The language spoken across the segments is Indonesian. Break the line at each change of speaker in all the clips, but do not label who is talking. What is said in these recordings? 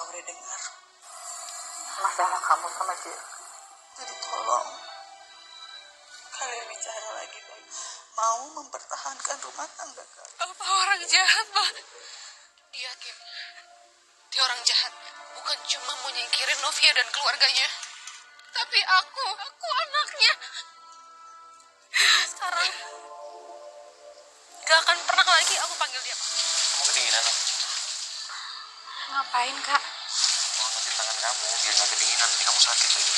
Maure dengar.
Masalah kamu sama Jeff.
Jadi tolong kalian bicara lagi baik. Mau mempertahankan rumah tangga kalian.
Papa orang jahat, Pak. Dia, Kim. Dia orang jahat. Bukan cuma mau nyingkirin Novia dan keluarganya. Tapi aku anaknya. Sekarang gak akan pernah lagi aku panggil dia, Pak.
Kamu kedinginan, Om?
Ngapain, Kak?
Mau angkatin tangan kamu biar gak kedinginan, nanti kamu sakit lagi.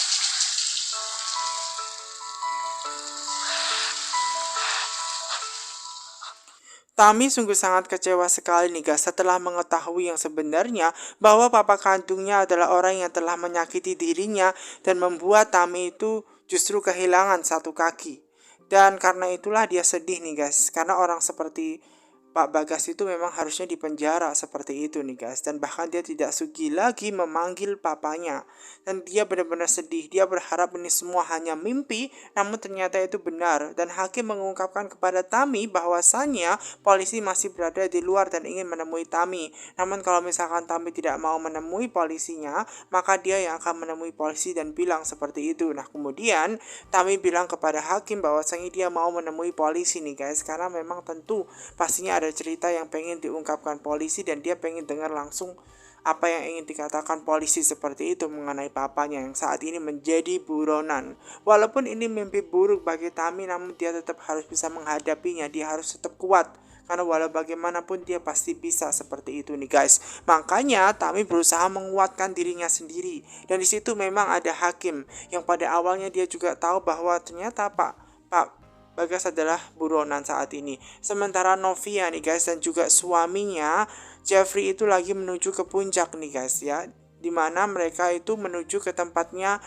Tami sungguh sangat kecewa sekali nih guys setelah mengetahui yang sebenarnya bahwa papa kandungnya adalah orang yang telah menyakiti dirinya dan membuat Tami itu justru kehilangan satu kaki. Dan karena itulah dia sedih nih guys, karena orang seperti Pak Bagas itu memang harusnya dipenjara seperti itu nih guys. Dan bahkan dia tidak sugi lagi memanggil papanya. Dan dia benar-benar sedih. Dia berharap ini semua hanya mimpi, namun ternyata itu benar. Dan hakim mengungkapkan kepada Tami bahwasannya polisi masih berada di luar dan ingin menemui Tami. Namun kalau misalkan Tami tidak mau menemui polisinya, maka dia yang akan menemui polisi dan bilang seperti itu. Nah kemudian Tami bilang kepada hakim bahwasanya dia mau menemui polisi nih guys. Karena memang tentu pastinya ada cerita yang pengen diungkapkan polisi dan dia pengen dengar langsung apa yang ingin dikatakan polisi seperti itu mengenai papanya yang saat ini menjadi buronan. Walaupun ini mimpi buruk bagi Tami, namun dia tetap harus bisa menghadapinya. Dia harus tetap kuat karena walau bagaimanapun dia pasti bisa seperti itu nih guys. Makanya Tami berusaha menguatkan dirinya sendiri. Dan di situ memang ada hakim yang pada awalnya dia juga tahu bahwa ternyata Pak Bagas adalah buronan saat ini. Sementara Novia nih guys dan juga suaminya Jeffrey itu lagi menuju ke puncak nih guys ya. Dimana mereka itu menuju ke tempatnya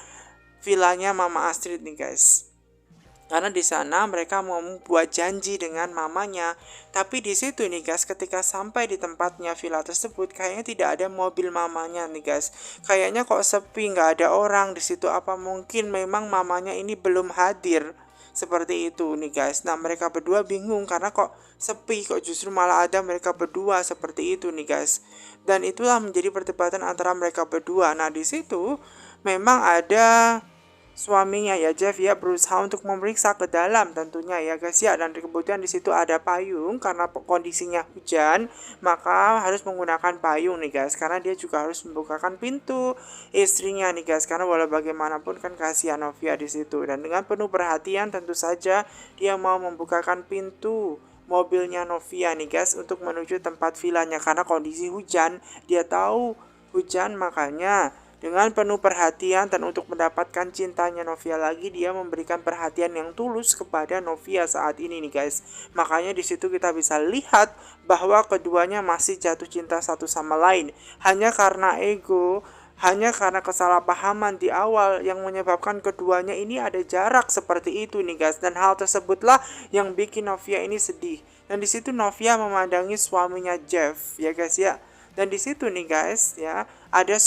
vilanya Mama Astrid nih guys. Karena di sana mereka mau membuat janji dengan mamanya. Tapi di situ nih guys, ketika sampai di tempatnya villa tersebut, kayaknya tidak ada mobil mamanya nih guys. Kayaknya kok sepi, nggak ada orang di situ. Apa mungkin memang mamanya ini belum hadir? Seperti itu nih guys. Nah mereka berdua bingung karena kok sepi, kok justru malah ada mereka berdua seperti itu nih guys. Dan itulah menjadi perdebatan antara mereka berdua. Nah di situ memang ada suaminya ya Jeff ya berusaha untuk memeriksa ke dalam tentunya ya guys ya. Dan kemudian di situ ada payung karena kondisinya hujan, maka harus menggunakan payung nih guys. Karena dia juga harus membukakan pintu istrinya nih guys. Karena walau bagaimanapun kan kasihan Novia di situ. Dan dengan penuh perhatian tentu saja dia mau membukakan pintu mobilnya Novia nih guys untuk menuju tempat villanya karena kondisi hujan. Dia tahu hujan, makanya dengan penuh perhatian dan untuk mendapatkan cintanya Novia lagi, dia memberikan perhatian yang tulus kepada Novia saat ini nih guys. Makanya di situ kita bisa lihat bahwa keduanya masih jatuh cinta satu sama lain. Hanya karena ego, hanya karena kesalahpahaman di awal yang menyebabkan keduanya ini ada jarak seperti itu nih guys. Dan hal tersebutlah yang bikin Novia ini sedih. Dan di situ Novia memandangi suaminya Jeff ya guys ya. Dan di situ nih guys ya ada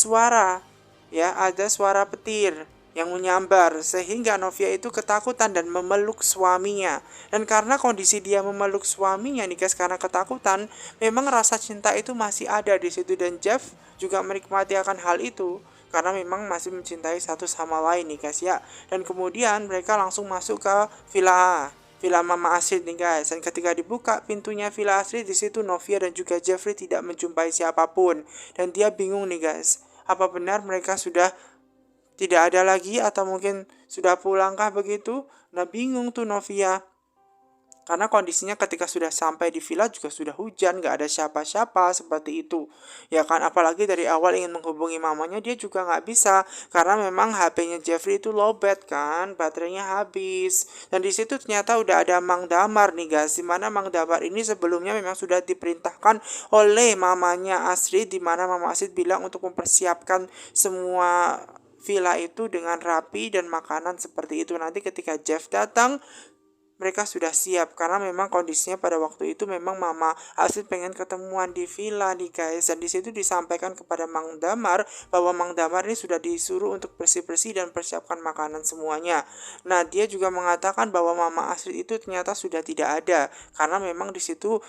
suara petir yang menyambar sehingga Novia itu ketakutan dan memeluk suaminya. Dan karena kondisi dia memeluk suaminya nih guys karena ketakutan, memang rasa cinta itu masih ada di situ dan Jeff juga menikmati akan hal itu karena memang masih mencintai satu sama lain nih guys ya. Dan kemudian mereka langsung masuk ke villa Mama Astrid nih guys. Dan ketika dibuka pintunya villa Astrid, di situ Novia dan juga Jeffrey tidak menjumpai siapapun dan dia bingung nih guys. Apa benar mereka sudah tidak ada lagi atau mungkin sudah pulangkah begitu? Nah bingung tuh Novia. Karena kondisinya ketika sudah sampai di villa juga sudah hujan, gak ada siapa-siapa seperti itu. Ya kan, apalagi dari awal ingin menghubungi mamanya dia juga gak bisa. Karena memang HP-nya Jeffrey itu lowbat kan, baterainya habis. Dan di situ ternyata udah ada Mang Damar nih guys. Dimana Mang Damar ini sebelumnya memang sudah diperintahkan oleh mamanya Astrid. Dimana Mama Astrid bilang untuk mempersiapkan semua villa itu dengan rapi dan makanan seperti itu. Nanti ketika Jeff datang, mereka sudah siap karena memang kondisinya pada waktu itu memang Mama Astrid pengen ketemuan di villa nih guys. Dan di situ disampaikan kepada Mang Damar bahwa Mang Damar ini sudah disuruh untuk bersih-bersih dan persiapkan makanan semuanya. Nah dia juga mengatakan bahwa Mama Astrid itu ternyata sudah tidak ada karena memang di situ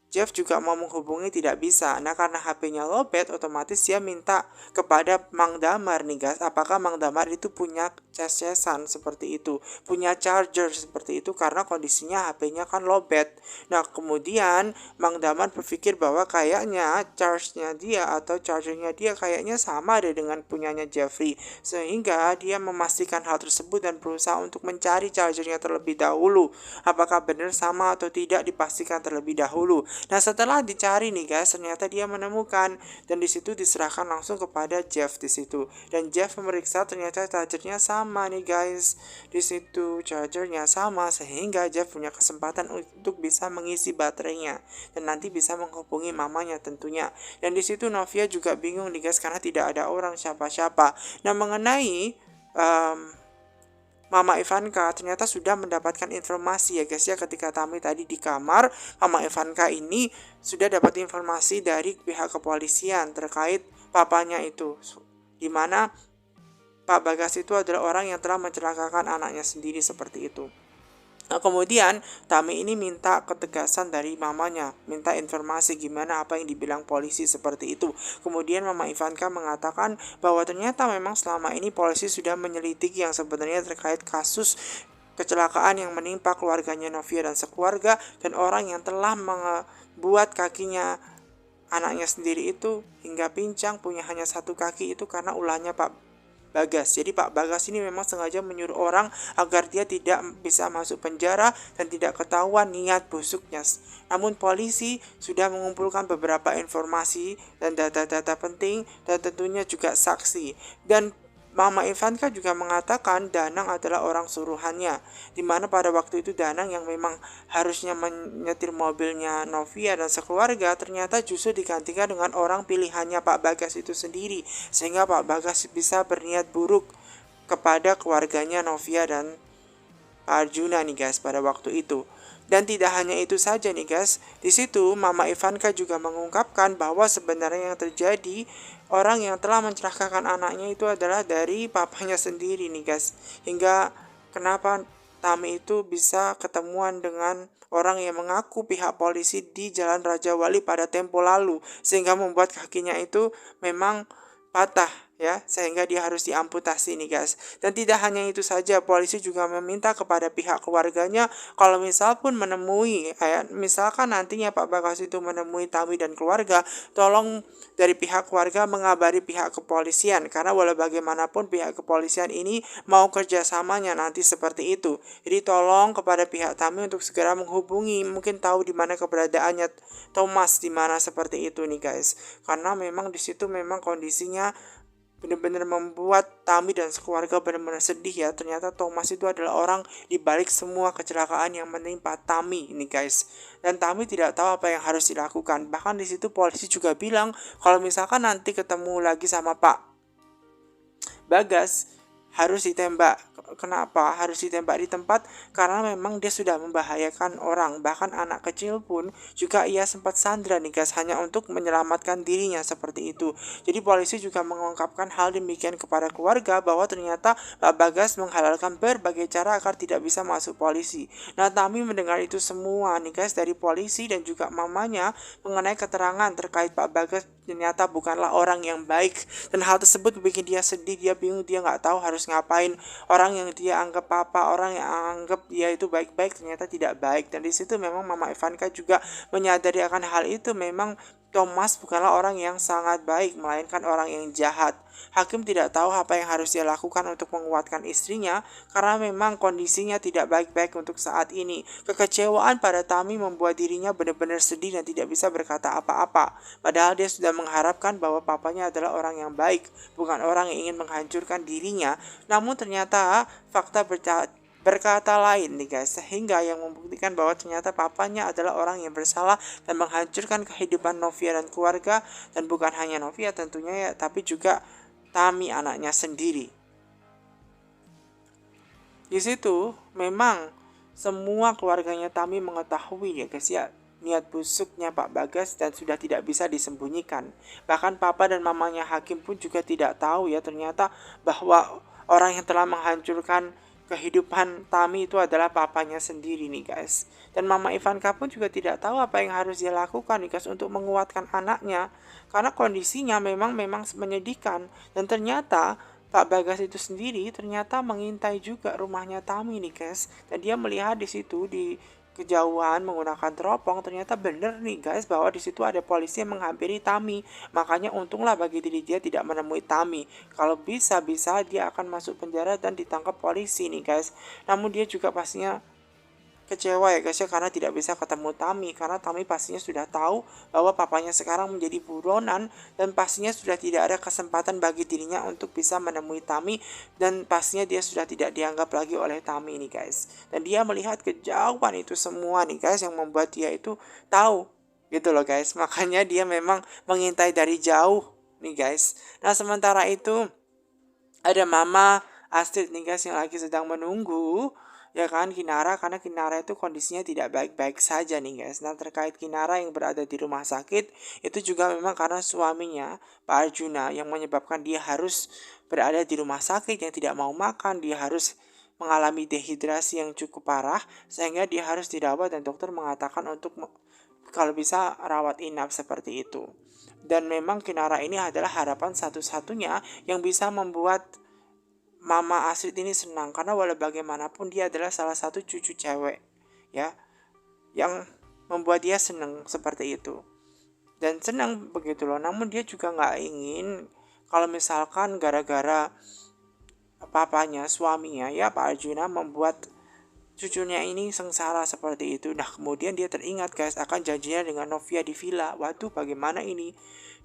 Jeff juga mau menghubungi tidak bisa. Nah, karena HP-nya lowbat, otomatis dia minta kepada Mang Damar nih guys. Apakah Mang Damar itu punya cas-casan seperti itu, punya charger seperti itu, karena kondisinya HP-nya kan lowbat. Nah, kemudian Mang Damar berpikir bahwa kayaknya charge-nya dia atau chargernya dia kayaknya sama deh dengan punyanya Jeffrey. Sehingga dia memastikan hal tersebut dan berusaha untuk mencari chargernya terlebih dahulu. Apakah benar sama atau tidak dipastikan terlebih dahulu. Nah, setelah dicari nih guys, ternyata dia menemukan dan disitu diserahkan langsung kepada Jeff di situ. Dan Jeff memeriksa, ternyata chargernya sama nih guys. Di situ chargernya sama sehingga Jeff punya kesempatan untuk bisa mengisi baterainya dan nanti bisa menghubungi mamanya tentunya. Dan di situ Novia juga bingung nih guys karena tidak ada orang siapa-siapa. Nah, mengenai Mama Ivanka ternyata sudah mendapatkan informasi ya guys ya, ketika Tami tadi di kamar, Mama Ivanka ini sudah dapat informasi dari pihak kepolisian terkait papanya itu, dimana Pak Bagas itu adalah orang yang telah mencelakakan anaknya sendiri seperti itu. Nah, kemudian Tami ini minta ketegasan dari mamanya, minta informasi gimana apa yang dibilang polisi seperti itu. Kemudian Mama Ivanka mengatakan bahwa ternyata memang selama ini polisi sudah menyelidiki yang sebenarnya terkait kasus kecelakaan yang menimpa keluarganya Novia dan sekeluarga, dan orang yang telah membuat kakinya anaknya sendiri itu hingga pincang, punya hanya satu kaki itu karena ulahnya Pak Bagas. Jadi Pak Bagas ini memang sengaja menyuruh orang agar dia tidak bisa masuk penjara dan tidak ketahuan niat busuknya. Namun polisi sudah mengumpulkan beberapa informasi dan data-data penting dan tentunya juga saksi. Dan Mama Ivanka juga mengatakan Danang adalah orang suruhannya, dimana pada waktu itu Danang yang memang harusnya menyetir mobilnya Novia dan sekeluarga ternyata justru digantikan dengan orang pilihannya Pak Bagas itu sendiri, sehingga Pak Bagas bisa berniat buruk kepada keluarganya Novia dan Pak Arjuna nih guys pada waktu itu. Dan tidak hanya itu saja nih guys, di situ Mama Ivanka juga mengungkapkan bahwa sebenarnya yang terjadi, orang yang telah mencelakakan anaknya itu adalah dari papanya sendiri nih guys. Hingga kenapa Tami itu bisa ketemuan dengan orang yang mengaku pihak polisi di Jalan Raja Wali pada tempo lalu, sehingga membuat kakinya itu memang patah ya, sehingga dia harus diamputasi nih guys. Dan tidak hanya itu saja, polisi juga meminta kepada pihak keluarganya kalau misal pun menemui misalkan nantinya Pak Bagas itu menemui Tami dan keluarga, tolong dari pihak keluarga mengabari pihak kepolisian, karena walau bagaimanapun pihak kepolisian ini mau kerjasamanya nanti seperti itu. Jadi tolong kepada pihak Tami untuk segera menghubungi, mungkin tahu di mana keberadaannya Thomas, di mana seperti itu nih guys. Karena memang di situ memang kondisinya benar-benar membuat Tami dan sekeluarga benar-benar sedih ya. Ternyata Thomas itu adalah orang di balik semua kecelakaan yang menimpa Tami ini guys. Dan Tami tidak tahu apa yang harus dilakukan. Bahkan di situ polisi juga bilang kalau misalkan nanti ketemu lagi sama Pak Bagas harus ditembak. Kenapa harus ditembak di tempat? Karena memang dia sudah membahayakan orang. Bahkan anak kecil pun juga ia sempat sandra nih guys, hanya untuk menyelamatkan dirinya seperti itu. Jadi polisi juga mengungkapkan hal demikian kepada keluarga bahwa ternyata Pak Bagas menghalalkan berbagai cara agar tidak bisa masuk polisi. Nah, Tami mendengar itu semua nih guys dari polisi dan juga mamanya mengenai keterangan terkait Pak Bagas ternyata bukanlah orang yang baik, dan hal tersebut bikin dia sedih, dia bingung, dia nggak tahu harus ngapain. Orang yang dia anggap apa, orang yang anggap dia itu baik-baik ternyata tidak baik. Dan di situ memang Mama Ivanka juga menyadari akan hal itu, memang Thomas bukanlah orang yang sangat baik, melainkan orang yang jahat. Hakim tidak tahu apa yang harus dia lakukan untuk menguatkan istrinya karena memang kondisinya tidak baik-baik untuk saat ini. Kekecewaan pada Tami membuat dirinya benar-benar sedih dan tidak bisa berkata apa-apa. Padahal dia sudah mengharapkan bahwa papanya adalah orang yang baik, bukan orang yang ingin menghancurkan dirinya. Namun ternyata fakta berkata lain nih guys, sehingga yang membuktikan bahwa ternyata papanya adalah orang yang bersalah dan menghancurkan kehidupan Novia dan keluarga, dan bukan hanya Novia tentunya ya, tapi juga Tami anaknya sendiri. Di situ memang semua keluarganya Tami mengetahui ya guys ya, niat busuknya Pak Bagas dan sudah tidak bisa disembunyikan. Bahkan papa dan mamanya Hakim pun juga tidak tahu ya ternyata bahwa orang yang telah menghancurkan kehidupan Tami itu adalah papanya sendiri nih guys. Dan Mama Ivanka pun juga tidak tahu apa yang harus dia lakukan nih guys untuk menguatkan anaknya. Karena kondisinya memang menyedihkan. Dan ternyata Pak Bagas itu sendiri ternyata mengintai juga rumahnya Tami nih guys. Dan dia melihat di situ di kejauhan menggunakan teropong, ternyata bener nih guys bahwa di situ ada polisi yang menghampiri Tami. Makanya untunglah bagi diri dia tidak menemui Tami. Kalau bisa dia akan masuk penjara dan ditangkap polisi nih guys. Namun dia juga pastinya kecewa ya guys ya, karena tidak bisa ketemu Tami, karena Tami pastinya sudah tahu bahwa papanya sekarang menjadi buronan dan pastinya sudah tidak ada kesempatan bagi dirinya untuk bisa menemui Tami, dan pastinya dia sudah tidak dianggap lagi oleh Tami nih guys. Dan dia melihat kejauhan itu semua nih guys yang membuat dia itu tahu gitu loh guys. Makanya dia memang mengintai dari jauh nih guys. Nah sementara itu ada Mama Astrid nih guys yang lagi sedang menunggu ya kan Kinara, karena Kinara itu kondisinya tidak baik-baik saja nih guys. Nah terkait Kinara yang berada di rumah sakit itu juga memang karena suaminya Pak Arjuna yang menyebabkan dia harus berada di rumah sakit, yang tidak mau makan, dia harus mengalami dehidrasi yang cukup parah sehingga dia harus dirawat dan dokter mengatakan untuk kalau bisa rawat inap seperti itu. Dan memang Kinara ini adalah harapan satu-satunya yang bisa membuat Mama Astrid ini senang, karena walau bagaimanapun dia adalah salah satu cucu cewek ya yang membuat dia senang seperti itu. Dan senang begitu loh. Namun dia juga nggak ingin kalau misalkan gara-gara papanya, suaminya ya Pak Arjuna membuat cucunya ini sengsara seperti itu. Nah kemudian dia teringat guys akan janjinya dengan Novia di villa. Waduh bagaimana ini?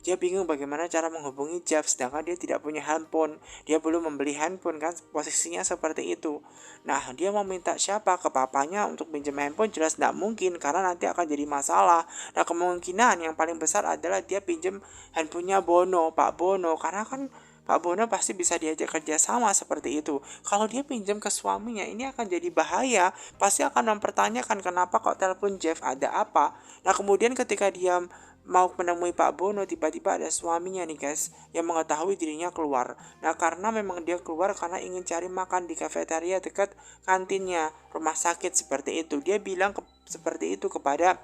Dia bingung bagaimana cara menghubungi Jeff sedangkan dia tidak punya handphone. Dia belum membeli handphone kan, posisinya seperti itu. Nah dia mau minta siapa? Ke papanya untuk pinjam handphone jelas tidak mungkin karena nanti akan jadi masalah. Nah kemungkinan yang paling besar adalah dia pinjam handphonenya Bono, Pak Bono, karena kan Pak Bono pasti bisa diajak kerja sama seperti itu. Kalau dia pinjam ke suaminya, ini akan jadi bahaya. Pasti akan mempertanyakan kenapa kok telepon Jeff, ada apa. Nah kemudian ketika dia mau menemui Pak Bono, tiba-tiba ada suaminya nih guys yang mengetahui dirinya keluar. Nah karena memang dia keluar karena ingin cari makan di kafetaria dekat kantinnya rumah sakit seperti itu. Dia bilang seperti itu kepada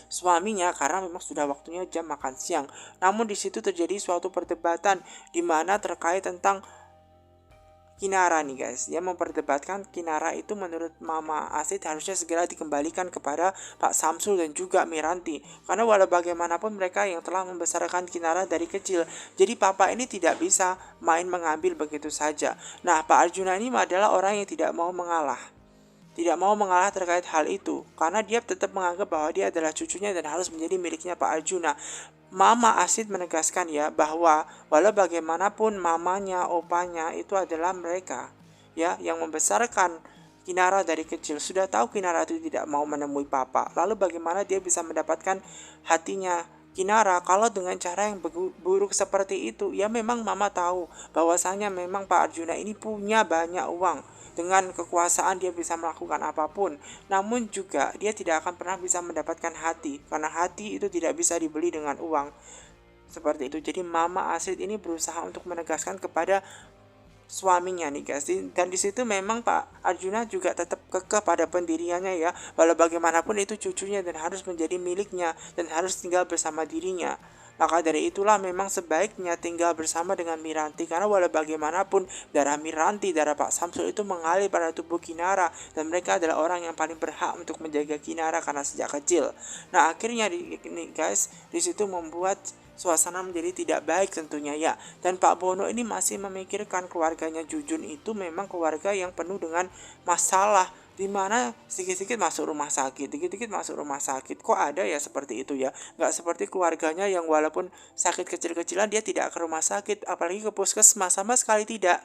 suaminya karena memang sudah waktunya jam makan siang. Namun di situ terjadi suatu perdebatan di mana terkait tentang Kinara nih guys. Dia memperdebatkan Kinara itu menurut Mama Astrid harusnya segera dikembalikan kepada Pak Samsul dan juga Miranti. Karena walau bagaimanapun mereka yang telah membesarkan Kinara dari kecil. Jadi papa ini tidak bisa main mengambil begitu saja. Nah Pak Arjuna ini adalah orang yang tidak mau mengalah. Tidak mau mengalah terkait hal itu karena dia tetap menganggap bahwa dia adalah cucunya dan harus menjadi miliknya Pak Arjuna. Mama Astrid menegaskan ya bahwa walau bagaimanapun mamanya, opanya itu adalah mereka ya yang membesarkan Kinara dari kecil. Sudah tahu Kinara itu tidak mau menemui papa. Lalu bagaimana dia bisa mendapatkan hatinya Kinara kalau dengan cara yang buruk seperti itu? Ya memang mama tahu bahwasanya memang Pak Arjuna ini punya banyak uang. Dengan kekuasaan dia bisa melakukan apapun. Namun juga dia tidak akan pernah bisa mendapatkan hati. Karena hati itu tidak bisa dibeli dengan uang. Seperti itu. Jadi Mama Astrid ini berusaha untuk menegaskan kepada suaminya nih guys. Dan di situ memang Pak Arjuna juga tetap kekeh pada pendiriannya ya. Walau bagaimanapun itu cucunya dan harus menjadi miliknya. Dan harus tinggal bersama dirinya. Maka dari itulah memang sebaiknya tinggal bersama dengan Miranti. Karena walau bagaimanapun darah Miranti, darah Pak Samsul itu mengalir pada tubuh Kinara. Dan mereka adalah orang yang paling berhak untuk menjaga Kinara karena sejak kecil. Nah akhirnya ini guys, disitu membuat suasana menjadi tidak baik tentunya ya. Dan Pak Bono ini masih memikirkan keluarganya Jujun itu memang keluarga yang penuh dengan masalah, dimana sedikit-sedikit masuk rumah sakit, dikit-dikit masuk rumah sakit. Kok ada ya seperti itu ya? Nggak seperti keluarganya yang walaupun sakit kecil-kecilan dia tidak ke rumah sakit, apalagi ke puskesmas, sama sekali tidak.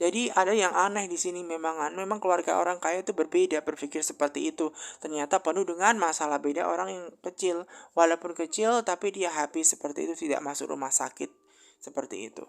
Jadi ada yang aneh di sini memang keluarga orang kaya itu berbeda berpikir seperti itu. Ternyata penuh dengan masalah. Beda orang yang kecil, walaupun kecil tapi dia happy seperti itu, tidak masuk rumah sakit seperti itu.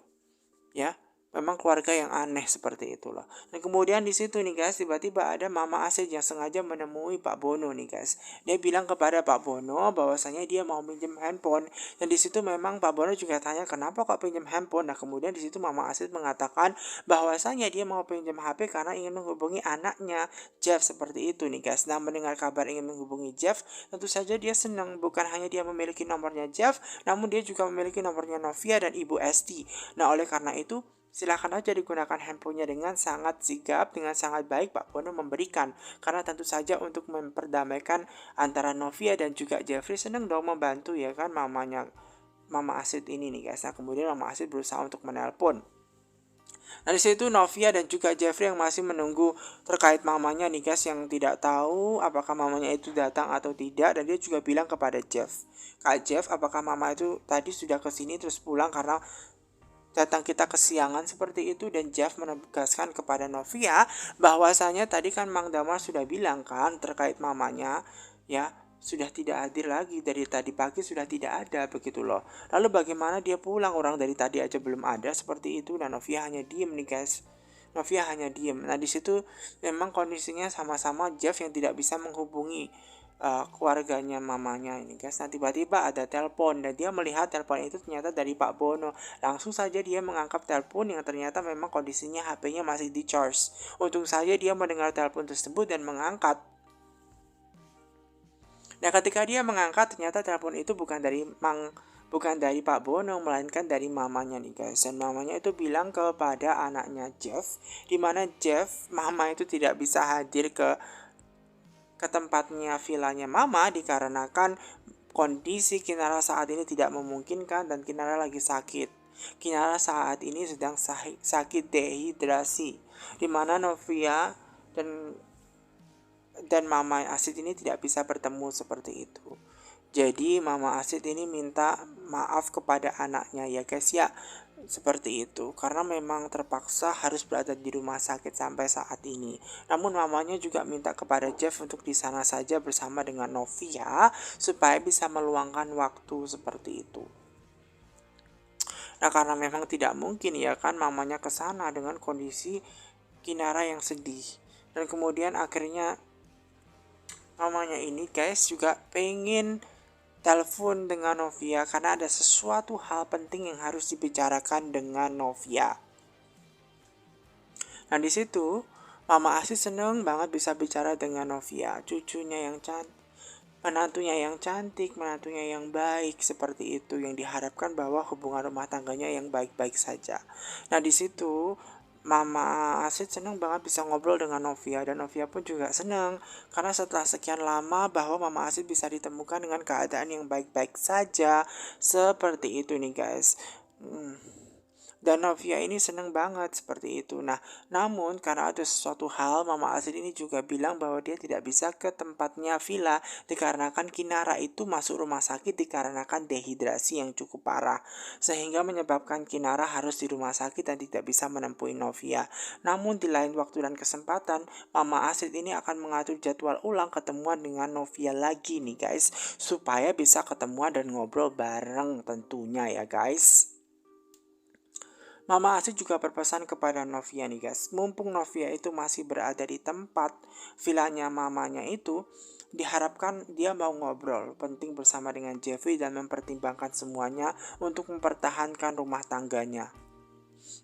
Ya. memang keluarga yang aneh seperti itu loh. Dan kemudian di situ nih guys, tiba-tiba ada Mama Asid yang sengaja menemui Pak Bono nih guys. Dia bilang kepada Pak Bono bahwasanya dia mau pinjam handphone. Dan di situ memang Pak Bono juga tanya kenapa kok pinjam handphone. Nah kemudian di situ Mama Asid mengatakan bahwasanya dia mau pinjam HP karena ingin menghubungi anaknya Jeff seperti itu nih guys. Nah mendengar kabar ingin menghubungi Jeff, tentu saja dia senang. Bukan hanya dia memiliki nomornya Jeff, namun dia juga memiliki nomornya Novia dan Ibu Esti. Nah oleh karena itu silakan aja digunakan handphonenya dengan sangat sigap, dengan sangat baik Pak Bono memberikan. Karena tentu saja untuk memperdamaikan antara Novia dan juga Jeffrey, seneng dong membantu ya kan mamanya Mama Asid ini nih guys. Nah kemudian Mama Asid berusaha untuk menelpon. Nah disitu Novia dan juga Jeffrey yang masih menunggu terkait mamanya nih guys, yang tidak tahu apakah mamanya itu datang atau tidak. Dan dia juga bilang kepada Jeff, Kak Jeff, apakah mama itu tadi sudah kesini terus pulang karena datang kita kesiangan seperti itu. Dan Jeff menegaskan kepada Novia bahwasanya tadi kan Mang Damar sudah bilang kan terkait mamanya ya sudah tidak hadir lagi, dari tadi pagi sudah tidak ada begitu loh. Lalu bagaimana dia pulang, orang dari tadi aja belum ada seperti itu. Dan Novia hanya diem nih guys. Novia hanya diem. Nah di situ memang kondisinya sama-sama Jeff yang tidak bisa menghubungi keluarganya mamanya ini guys. Nah tiba-tiba ada telepon dan dia melihat telepon itu ternyata dari Pak Bono. Langsung saja dia mengangkat telepon yang ternyata memang kondisinya HP-nya masih di charge. Untung saja dia mendengar telepon tersebut dan mengangkat. Nah ketika dia mengangkat ternyata telepon itu bukan dari Pak Bono, melainkan dari mamanya nih guys. Dan mamanya itu bilang kepada anaknya Jeff, dimana Jeff mama itu tidak bisa hadir ke tempatnya vilanya mama dikarenakan kondisi Kinara saat ini tidak memungkinkan dan Kinara lagi sakit. Kinara saat ini sedang sakit dehidrasi, dimana Novia dan Mama Asid ini tidak bisa bertemu seperti itu. Jadi Mama Asid ini minta maaf kepada anaknya ya guys ya, seperti itu, karena memang terpaksa harus berada di rumah sakit sampai saat ini. Namun mamanya juga minta kepada Jeff untuk di sana saja bersama dengan Novia supaya bisa meluangkan waktu seperti itu. Nah karena memang tidak mungkin ya kan mamanya ke sana dengan kondisi Kinara yang sedih. Dan kemudian akhirnya mamanya ini guys juga pengen telepon dengan Novia karena ada sesuatu hal penting yang harus dibicarakan dengan Novia. Nah di situ Mama Asid seneng banget bisa bicara dengan Novia, cucunya yang cantik, menantunya yang cantik, menantunya yang baik seperti itu, yang diharapkan bahwa hubungan rumah tangganya yang baik-baik saja. Nah di situ Mama Asid senang banget bisa ngobrol dengan Novia, dan Novia pun juga senang karena setelah sekian lama bahwa Mama Asid bisa ditemukan dengan keadaan yang baik-baik saja seperti itu nih guys. Dan Novia ini seneng banget seperti itu. Nah, namun karena ada sesuatu hal, Mama Asid ini juga bilang bahwa dia tidak bisa ke tempatnya villa dikarenakan Kinara itu masuk rumah sakit dikarenakan dehidrasi yang cukup parah, sehingga menyebabkan Kinara harus di rumah sakit dan tidak bisa menemui Novia. Namun di lain waktu dan kesempatan, Mama Asid ini akan mengatur jadwal ulang ketemuan dengan Novia lagi nih guys, supaya bisa ketemuan dan ngobrol bareng tentunya ya guys. Mama Asid juga berpesan kepada Novia nih guys, mumpung Novia itu masih berada di tempat vilanya mamanya itu, diharapkan dia mau ngobrol penting bersama dengan Jeffrey dan mempertimbangkan semuanya untuk mempertahankan rumah tangganya.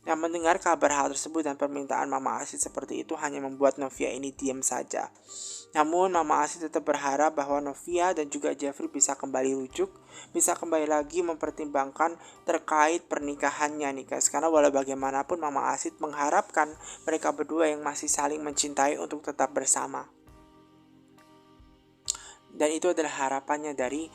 Yang mendengar kabar hal tersebut dan permintaan Mama Asid seperti itu hanya membuat Novia ini diam saja. Namun Mama Asid tetap berharap bahwa Novia dan juga Jeffrey bisa kembali rujuk, bisa kembali lagi mempertimbangkan terkait pernikahannya nih guys. Karena walau bagaimanapun Mama Asid mengharapkan mereka berdua yang masih saling mencintai untuk tetap bersama. Dan itu adalah harapannya dari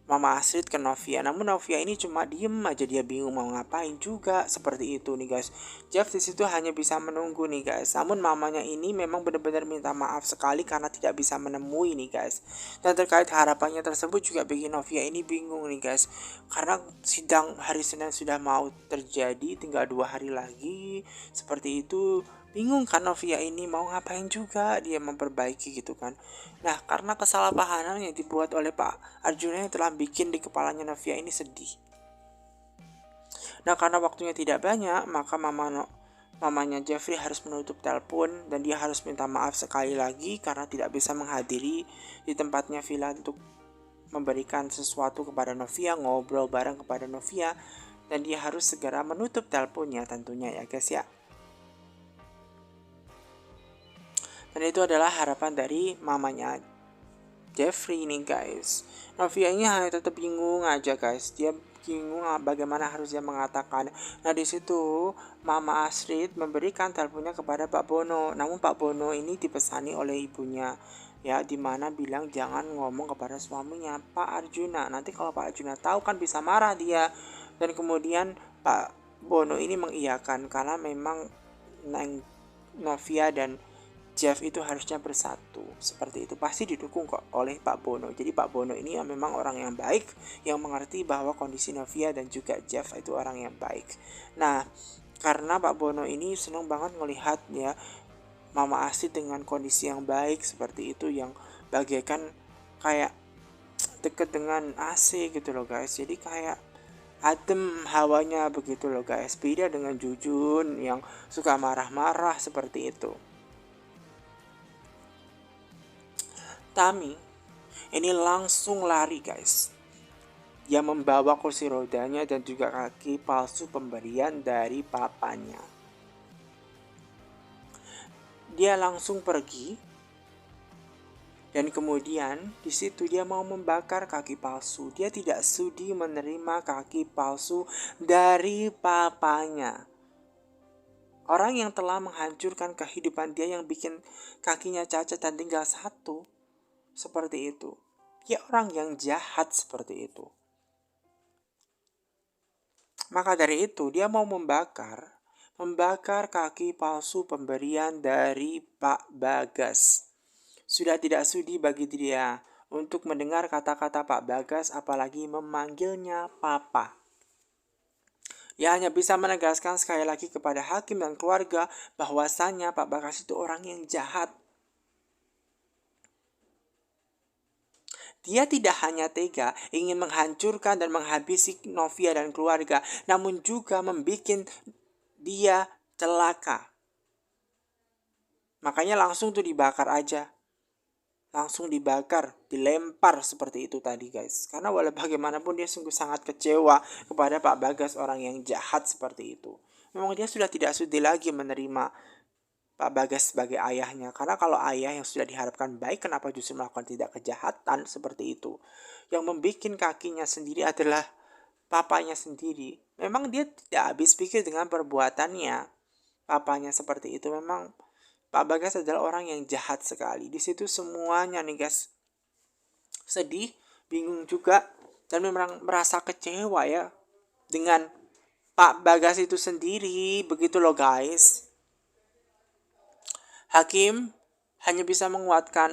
Mama Asid ke Novia. Namun Novia ini cuma diem aja, dia bingung mau ngapain juga seperti itu nih guys. Jeff di situ hanya bisa menunggu nih guys. Namun mamanya ini memang benar-benar minta maaf sekali karena tidak bisa menemui nih guys. Dan terkait harapannya tersebut juga bikin Novia ini bingung nih guys. Karena sidang hari Senin sudah mau terjadi, tinggal 2 hari lagi seperti itu. Bingung kan Novia ini mau ngapain juga, dia memperbaiki gitu kan. Nah karena kesalahpahaman yang dibuat oleh Pak Arjuna yang telah bikin di kepalanya Novia ini sedih. Nah, karena waktunya tidak banyak, maka mamanya Jeffrey harus menutup telepon dan dia harus minta maaf sekali lagi karena tidak bisa menghadiri di tempatnya villa untuk memberikan sesuatu kepada Novia, ngobrol bareng kepada Novia, dan dia harus segera menutup teleponnya tentunya ya guys ya. Dan itu adalah harapan dari mamanya Jeffrey nih guys. Novia ini hanya tetap bingung aja guys. Dia bingung bagaimana harus dia mengatakan. Nah di situ Mama Astrid memberikan teleponnya kepada Pak Bono. Namun Pak Bono ini dipesani oleh ibunya, ya, dimana bilang jangan ngomong kepada suaminya Pak Arjuna. Nanti kalau Pak Arjuna tahu kan bisa marah dia. Dan kemudian Pak Bono ini mengiyakan karena memang Novia dan Jeff itu harusnya bersatu. Seperti itu pasti didukung kok oleh Pak Bono. Jadi Pak Bono ini memang orang yang baik, yang mengerti bahwa kondisi Novia dan juga Jeff itu orang yang baik. Nah, karena Pak Bono ini senang banget melihat ya Mama Astrid dengan kondisi yang baik seperti itu, yang bagaikan kayak deket dengan AC gitu loh guys. Jadi kayak adem hawanya begitu loh guys. Beda dengan Jujun yang suka marah-marah seperti itu. Tami ini langsung lari guys. Dia membawa kursi rodanya dan juga kaki palsu pemberian dari papanya. Dia langsung pergi dan kemudian di situ dia mau membakar kaki palsu. Dia tidak sudi menerima kaki palsu dari papanya. Orang yang telah menghancurkan kehidupan dia, yang bikin kakinya cacat dan tinggal satu. Seperti itu. Dia orang yang jahat seperti itu. Maka dari itu dia mau membakar kaki palsu pemberian dari Pak Bagas. Sudah tidak sudi bagi dia untuk mendengar kata-kata Pak Bagas, apalagi memanggilnya Papa. Ia hanya bisa menegaskan sekali lagi kepada hakim dan keluarga bahwasannya Pak Bagas itu orang yang jahat. Dia tidak hanya tega ingin menghancurkan dan menghabisi Novia dan keluarga, namun juga membuat dia celaka. Makanya langsung tuh dibakar aja. Langsung dibakar, dilempar seperti itu tadi guys. Karena walau bagaimanapun dia sungguh sangat kecewa kepada Pak Bagas, orang yang jahat seperti itu. Memang dia sudah tidak sudi lagi menerima Pak Bagas sebagai ayahnya. Karena kalau ayah yang sudah diharapkan baik, kenapa justru melakukan tidak kejahatan seperti itu. Yang membuat kakinya sendiri adalah papanya sendiri. Memang dia tidak habis pikir dengan perbuatannya. Papanya seperti itu. Memang Pak Bagas adalah orang yang jahat sekali. Di situ semuanya nih guys sedih, bingung juga, dan memang merasa kecewa ya dengan Pak Bagas itu sendiri. Begitu loh guys. Hakim hanya bisa menguatkan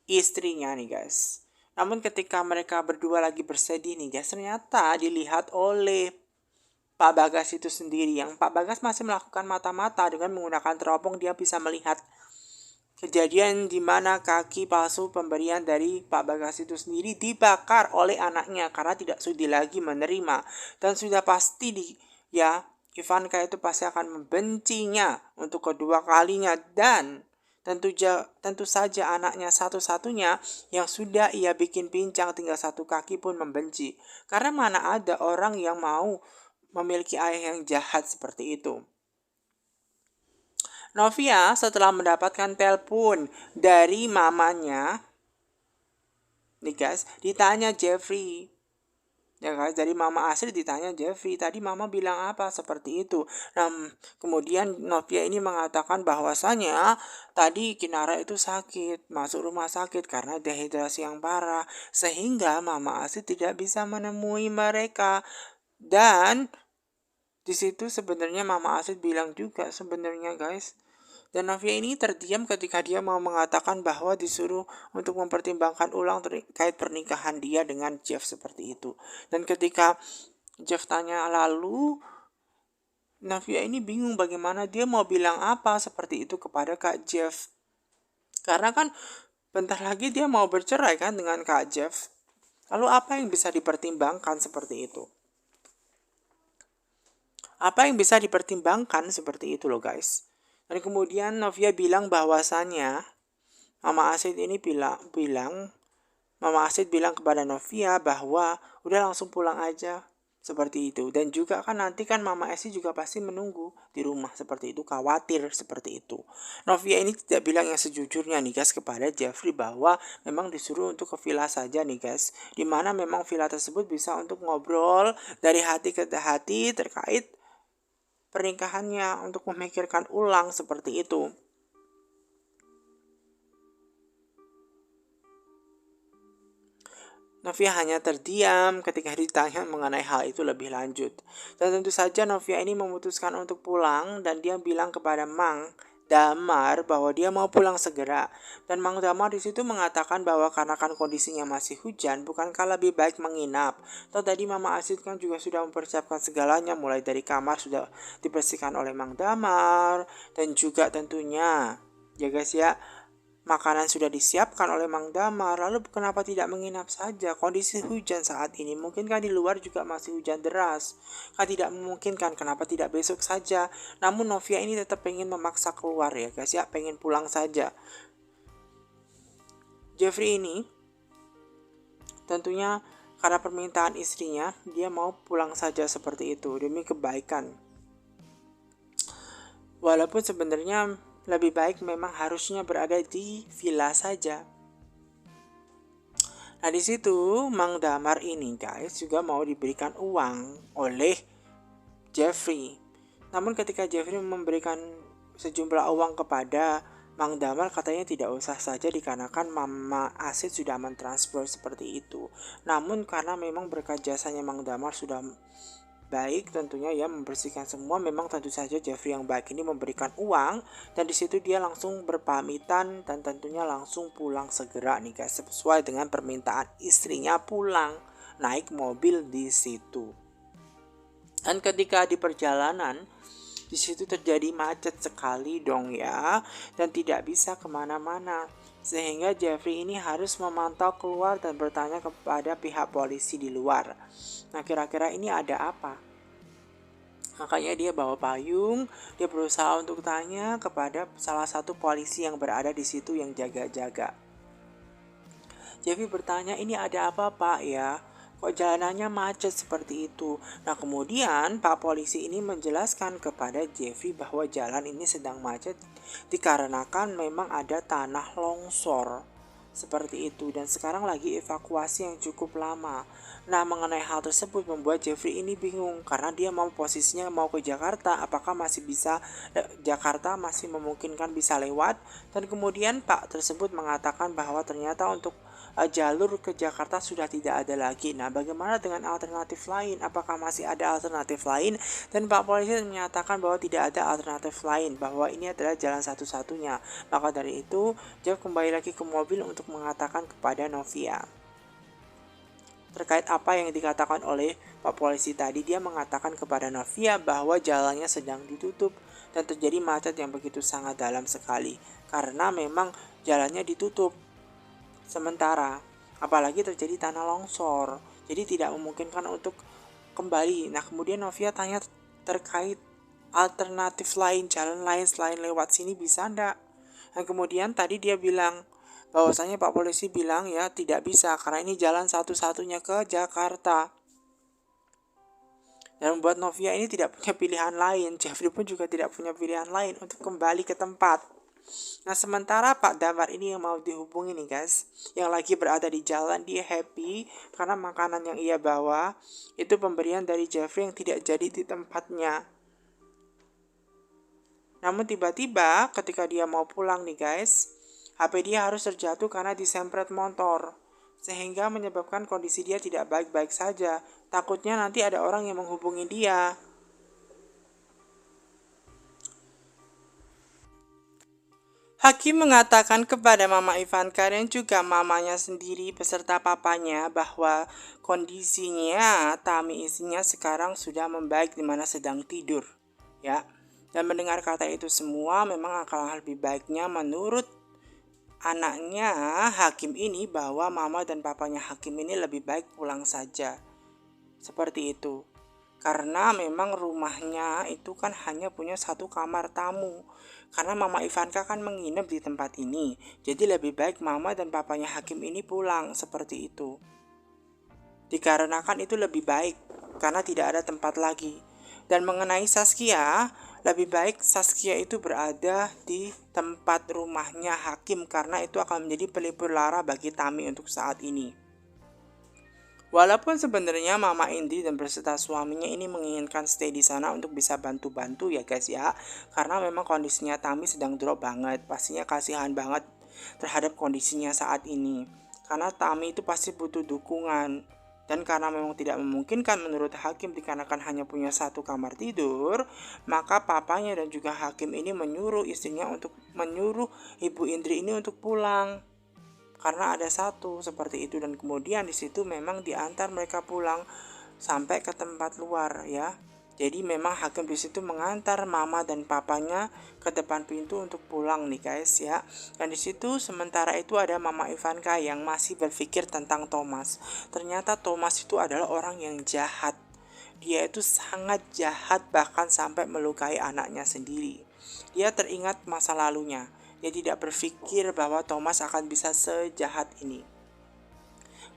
istrinya nih guys. Namun ketika mereka berdua lagi bersedih nih guys, ternyata dilihat oleh Pak Bagas itu sendiri. Yang Pak Bagas masih melakukan mata-mata dengan menggunakan teropong. Dia bisa melihat kejadian di mana kaki palsu pemberian dari Pak Bagas itu sendiri dibakar oleh anaknya karena tidak sudi lagi menerima. Dan sudah pasti Ivanka itu pasti akan membencinya untuk kedua kalinya, dan tentu saja anaknya satu-satunya yang sudah ia bikin pincang tinggal satu kaki pun membenci. Karena mana ada orang yang mau memiliki ayah yang jahat seperti itu. Novia setelah mendapatkan telepon dari mamanya, nih guys, ditanya Jeffrey. Ya guys, dari Mama Astrid ditanya Jeffrey, tadi Mama bilang apa seperti itu. Nah, kemudian Novia ini mengatakan bahwasanya tadi Kinara itu sakit, masuk rumah sakit karena dehidrasi yang parah, sehingga Mama Astrid tidak bisa menemui mereka. Dan di situ sebenarnya Mama Astrid bilang juga sebenarnya guys. Dan Novia ini terdiam ketika dia mau mengatakan bahwa disuruh untuk mempertimbangkan ulang terkait pernikahan dia dengan Jeff seperti itu. Dan ketika Jeff tanya lalu, Novia ini bingung bagaimana dia mau bilang apa seperti itu kepada Kak Jeff. Karena kan bentar lagi dia mau bercerai kan dengan Kak Jeff. Lalu apa yang bisa dipertimbangkan seperti itu? Apa yang bisa dipertimbangkan seperti itu loh guys. Dan kemudian Novia bilang bahwasannya Mama Asid bilang kepada Novia bahwa udah langsung pulang aja seperti itu. Dan juga kan nanti kan Mama Esi juga pasti menunggu di rumah seperti itu, khawatir seperti itu. Novia ini tidak bilang yang sejujurnya nih guys kepada Jeffrey bahwa memang disuruh untuk ke villa saja nih guys, dimana memang villa tersebut bisa untuk ngobrol dari hati ke hati terkait pernikahannya, untuk memikirkan ulang seperti itu. Novia hanya terdiam ketika ditanya mengenai hal itu lebih lanjut. Dan tentu saja Novia ini memutuskan untuk pulang dan dia bilang kepada Mang Damar bahwa dia mau pulang segera. Dan Mang Damar di situ mengatakan bahwa karena kan kondisinya masih hujan, bukankah lebih baik menginap? Toh tadi Mama Asid kan juga sudah mempersiapkan segalanya, mulai dari kamar sudah dibersihkan oleh Mang Damar, dan juga tentunya ya guys ya, makanan sudah disiapkan oleh Mang Damar. Lalu kenapa tidak menginap saja? Kondisi hujan saat ini, mungkinkah di luar juga masih hujan deras? Kan tidak memungkinkan, kenapa tidak besok saja? Namun Novia ini tetap pengen memaksa keluar ya guys ya, pengen pulang saja. Jeffrey ini tentunya karena permintaan istrinya, dia mau pulang saja seperti itu demi kebaikan. Walaupun sebenarnya lebih baik memang harusnya berada di villa saja. Nah di situ Mang Damar ini guys juga mau diberikan uang oleh Jeffrey. Namun ketika Jeffrey memberikan sejumlah uang kepada Mang Damar, katanya tidak usah saja dikarenakan Mama Asid sudah mentransfer seperti itu. Namun karena memang berkat jasanya Mang Damar sudah baik tentunya ya, membersihkan semua, memang tentu saja Jeffrey yang baik ini memberikan uang, dan di situ dia langsung berpamitan dan tentunya langsung pulang segera nih guys, sesuai dengan permintaan istrinya, pulang naik mobil di situ. Dan ketika di perjalanan di situ terjadi macet sekali dong ya, dan tidak bisa kemana-mana, sehingga Jeffrey ini harus memantau keluar dan bertanya kepada pihak polisi di luar. Nah kira-kira ini ada apa? Makanya dia bawa payung, dia berusaha untuk tanya kepada salah satu polisi yang berada di situ yang jaga-jaga. Jeffrey bertanya, ini ada apa Pak ya? Kok jalanannya macet seperti itu? Nah kemudian Pak polisi ini menjelaskan kepada Jeffrey bahwa jalan ini sedang macet dikarenakan memang ada tanah longsor seperti itu, dan sekarang lagi evakuasi yang cukup lama. Nah mengenai hal tersebut membuat Jeffrey ini bingung karena dia mau posisinya mau ke Jakarta, apakah masih bisa Jakarta masih memungkinkan bisa lewat. Dan kemudian Pak tersebut mengatakan bahwa ternyata untuk jalur ke Jakarta sudah tidak ada lagi. Nah bagaimana dengan alternatif lain? Apakah masih ada alternatif lain? Dan Pak polisi menyatakan bahwa tidak ada alternatif lain, bahwa ini adalah jalan satu-satunya. Maka dari itu Jeff kembali lagi ke mobil untuk mengatakan kepada Novia terkait apa yang dikatakan oleh Pak polisi tadi. Dia mengatakan kepada Novia bahwa jalannya sedang ditutup dan terjadi macet yang begitu sangat dalam sekali karena memang jalannya ditutup sementara, apalagi terjadi tanah longsor, jadi tidak memungkinkan untuk kembali. Nah kemudian Novia tanya terkait alternatif lain, jalan lain selain lewat sini bisa ndak? Dan kemudian tadi dia bilang bahwasanya Pak polisi bilang ya tidak bisa karena ini jalan satu-satunya ke Jakarta. Dan membuat Novia ini tidak punya pilihan lain. Jeffrey pun juga tidak punya pilihan lain untuk kembali ke tempat. Nah sementara Pak Damar ini yang mau dihubungi nih guys, yang lagi berada di jalan, dia happy karena makanan yang ia bawa itu pemberian dari Jeffrey yang tidak jadi di tempatnya. Namun tiba-tiba ketika dia mau pulang nih guys, HP dia harus terjatuh karena disempret motor, sehingga menyebabkan kondisi dia tidak baik-baik saja. Takutnya nanti ada orang yang menghubungi dia. Hakim mengatakan kepada Mama Ivanka dan juga mamanya sendiri beserta papanya bahwa kondisinya Tami istrinya sekarang sudah membaik, di mana sedang tidur ya. Dan mendengar kata itu semua, memang alangkah lebih baiknya menurut anaknya Hakim ini bahwa mama dan papanya Hakim ini lebih baik pulang saja. Seperti itu. karena memang rumahnya itu kan hanya punya satu kamar tamu. Karena Mama Ivanka kan menginap di tempat ini, jadi lebih baik Mama dan papanya Hakim ini pulang, seperti itu. Dikarenakan itu lebih baik, karena tidak ada tempat lagi. Dan mengenai Saskia, lebih baik Saskia itu berada di tempat rumahnya Hakim, karena itu akan menjadi pelipur lara bagi Tami untuk saat ini. Walaupun sebenarnya Mama Indri dan beserta suaminya ini menginginkan stay di sana untuk bisa bantu-bantu ya guys ya. Karena memang kondisinya Tami sedang drop banget. Pastinya kasihan banget terhadap kondisinya saat ini. Karena Tami itu pasti butuh dukungan. Dan karena memang tidak memungkinkan menurut Hakim dikarenakan hanya punya satu kamar tidur, maka papanya dan juga Hakim ini menyuruh istrinya untuk menyuruh Ibu Indri ini untuk pulang. Karena ada satu seperti itu, dan kemudian di situ memang diantar mereka pulang sampai ke tempat luar ya. Jadi memang Hakim di situ mengantar mama dan papanya ke depan pintu untuk pulang nih guys ya. Dan di situ sementara itu ada Mama Ivanka yang masih berpikir tentang Thomas. Ternyata Thomas itu adalah orang yang jahat. Dia itu sangat jahat, bahkan sampai melukai anaknya sendiri. Dia teringat masa lalunya. Dia tidak berpikir bahwa Thomas akan bisa sejahat ini.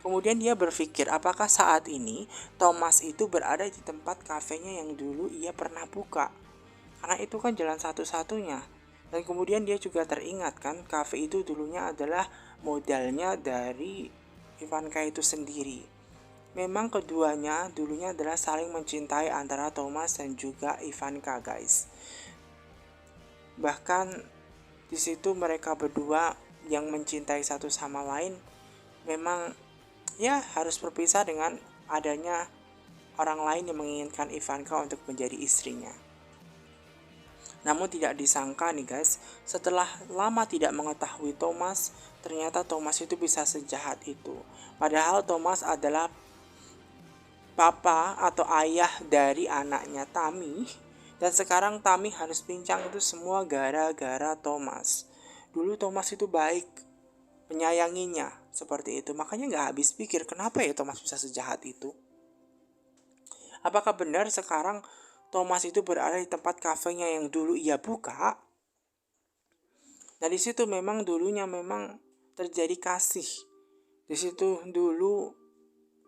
Kemudian dia berpikir apakah saat ini Thomas itu berada di tempat kafenya yang dulu ia pernah buka. Karena itu kan jalan satu-satunya. Dan kemudian dia juga teringat kan, kafe itu dulunya adalah modalnya dari Ivanka itu sendiri. Memang keduanya dulunya adalah saling mencintai antara Thomas dan juga Ivanka guys. Bahkan di situ mereka berdua yang mencintai satu sama lain memang ya harus berpisah dengan adanya orang lain yang menginginkan Ivanka untuk menjadi istrinya. Namun tidak disangka nih guys, setelah lama tidak mengetahui Thomas, ternyata Thomas itu bisa sejahat itu. Padahal Thomas adalah papa atau ayah dari anaknya Tami. Dan sekarang Tami harus pincang itu semua gara-gara Thomas. Dulu Thomas itu baik, menyayanginya seperti itu. Makanya gak habis pikir kenapa ya Thomas bisa sejahat itu. Apakah benar sekarang Thomas itu berada di tempat kafenya yang dulu ia buka? Nah di situ memang dulunya memang terjadi kasih. Di situ dulu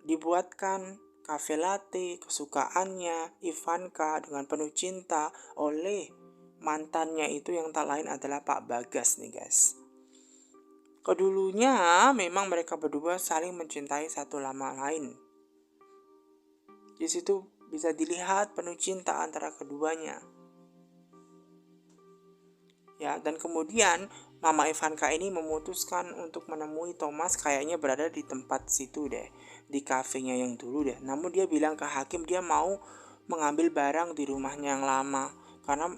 dibuatkan cafe latte kesukaannya Ivanka dengan penuh cinta oleh mantannya itu yang tak lain adalah Pak Bagas nih guys. Kedulunya memang mereka berdua saling mencintai satu sama lain. Di situ bisa dilihat penuh cinta antara keduanya. Ya, dan kemudian Mama Ivanka ini memutuskan untuk menemui Thomas, kayaknya berada di tempat situ deh, di kafenya yang dulu deh. Namun dia bilang ke Hakim dia mau mengambil barang di rumahnya yang lama karena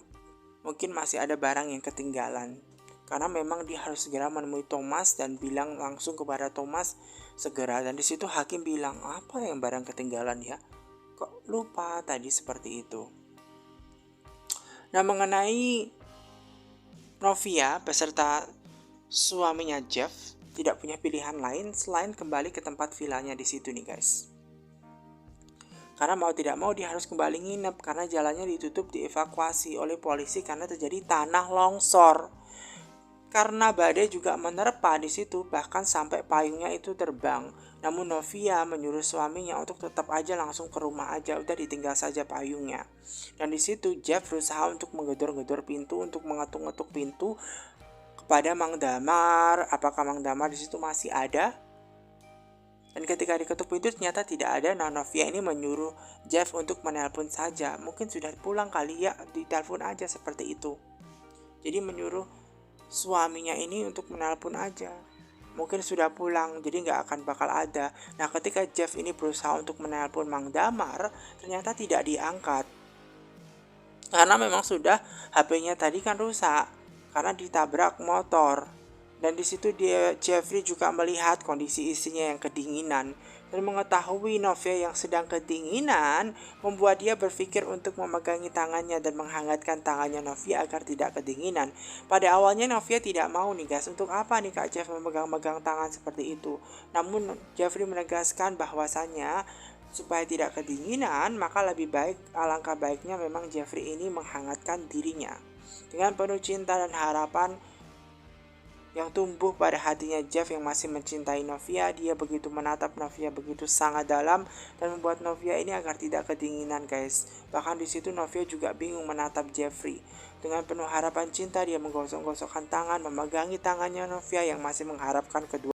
mungkin masih ada barang yang ketinggalan. Karena memang dia harus segera menemui Thomas dan bilang langsung kepada Thomas segera. Dan di situ Hakim bilang, apa yang barang ketinggalan ya? Kok lupa tadi seperti itu. Nah mengenai Novia beserta suaminya Jeff tidak punya pilihan lain selain kembali ke tempat vilanya di situ nih guys. Karena mau tidak mau dia harus kembali nginep karena jalannya ditutup dievakuasi oleh polisi karena terjadi tanah longsor. Karena badai juga menerpa di situ bahkan sampai payungnya itu terbang. Namun Novia menyuruh suaminya untuk tetap aja langsung ke rumah aja, udah ditinggal saja payungnya. Dan di situ Jeff berusaha untuk menggedor-gedor pintu untuk mengetuk-ngetuk pintu kepada Mang Damar. Apakah Mang Damar di situ masih ada? Dan ketika diketuk pintu ternyata tidak ada. Nah Novia ini menyuruh Jeff untuk menelpon saja. Mungkin sudah pulang kali ya, ditelepon aja seperti itu. Jadi menyuruh suaminya ini untuk menelpon aja. Mungkin sudah pulang, jadi nggak akan bakal ada. Nah ketika Jeff ini berusaha untuk menelpon Mang Damar, ternyata tidak diangkat. Karena memang sudah HP-nya tadi kan rusak karena ditabrak motor. Dan di situ Jeffrey juga melihat kondisi istrinya yang kedinginan dan mengetahui Novia yang sedang kedinginan membuat dia berpikir untuk memegangi tangannya dan menghangatkan tangannya Novia agar tidak kedinginan. Pada awalnya Novia tidak mau nih guys, untuk apa nih Kak Jeff memegang-megang tangan seperti itu. Namun Jeffrey menegaskan bahwasannya Supaya tidak kedinginan, maka alangkah baiknya memang Jeffrey ini menghangatkan dirinya. Dengan penuh cinta dan harapan yang tumbuh pada hatinya Jeff yang masih mencintai Novia, dia begitu menatap Novia begitu sangat dalam dan membuat Novia ini agar tidak kedinginan, guys. Bahkan di situ Novia juga bingung menatap Jeffrey. Dengan penuh harapan cinta, dia menggosok-gosokkan tangan, memegangi tangannya Novia yang masih mengharapkan kedua